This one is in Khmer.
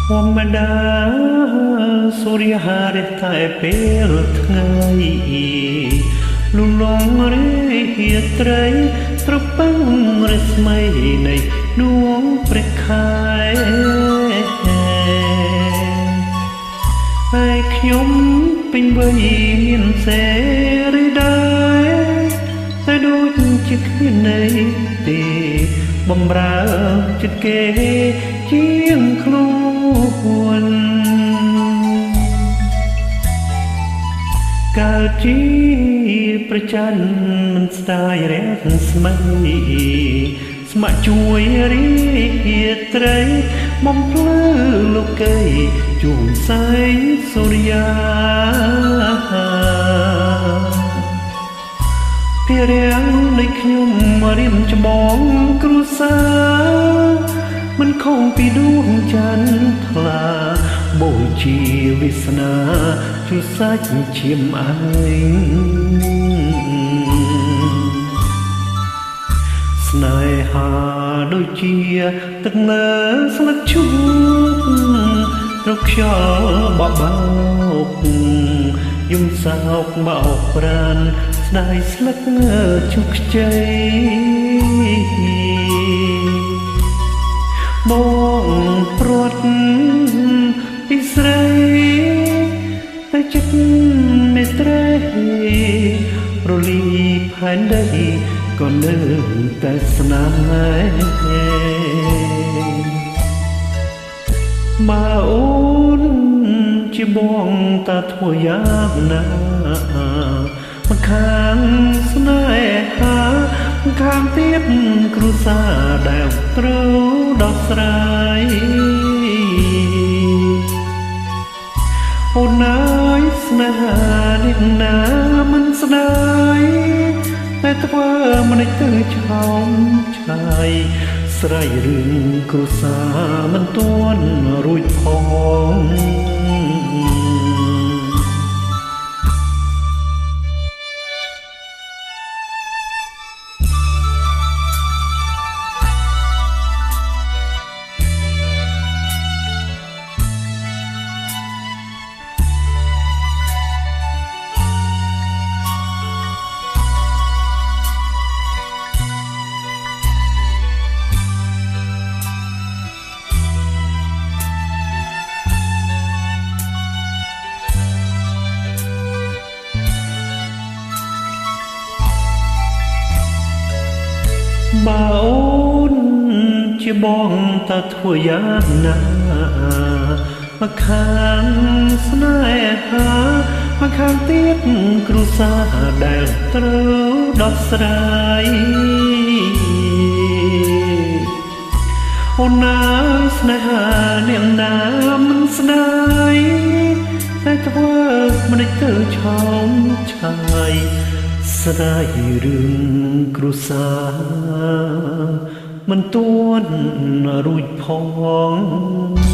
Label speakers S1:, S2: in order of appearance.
S1: ធម្មតាសូរ្យហារះតែពេលថ្ងៃលំលងរាត្រីត្រប៉ឹងរស្មីនៃដួងព្រះខែហើយខ្ញុំពេញវ័យមានសេរីដែរតែដូចជាគ្មានន័យទេបំរើចិត្តគេជាងខ្លួនកាលជាប្រច័នមិនស្ដាយរះស្មៃស្ម័គ្រជួយរីត្រីបំភ្លឺលោកីជួងសែងសូរ្យាពីរាំងនៃខ្ញុំរៀមច្បងគ្រួសារមិនខំពីដួងច័ន្ទថ្លាបូជាវាសនាជួយសាច់ឈាមឯងស្នេហាដូចជាទឹកលើស្លឹកឈូករកខ្យល់បបោកយំសោកបោកប្រានស្ដាយស្លឹកជុកខ្ចីបងព្រាត់ពីស្រីតែចិត្តមេត្រីរលីផែនដីក៏នៅតែស្នេហ៍មកអូនជាបងតាធ្វើយ៉ាងណាមកខាងស្នេហាមកខាងទៀតគ្រួសារដែលត្រូវដោះស្រាយអូនអើយស្នេហានេះណាមិនស្ដាយតែធ្វើមិនទៅឆោមឆាយស្រ័យរឿងគ្រួសារមិនទាន់រួចផងបើអូនជាបងតាធ្វើយ៉ាងណាមកខាងស្នេហាមកខាងទៀតគ្រួសារដែលត្រូវដោះស្រាយអូនណាស្នេហានាងណាមិនស្ដាយតែធ្វើមិនទៅឆោមឆាយស្ដាយរឿងគ្រួសារមិនទាន់រួចផង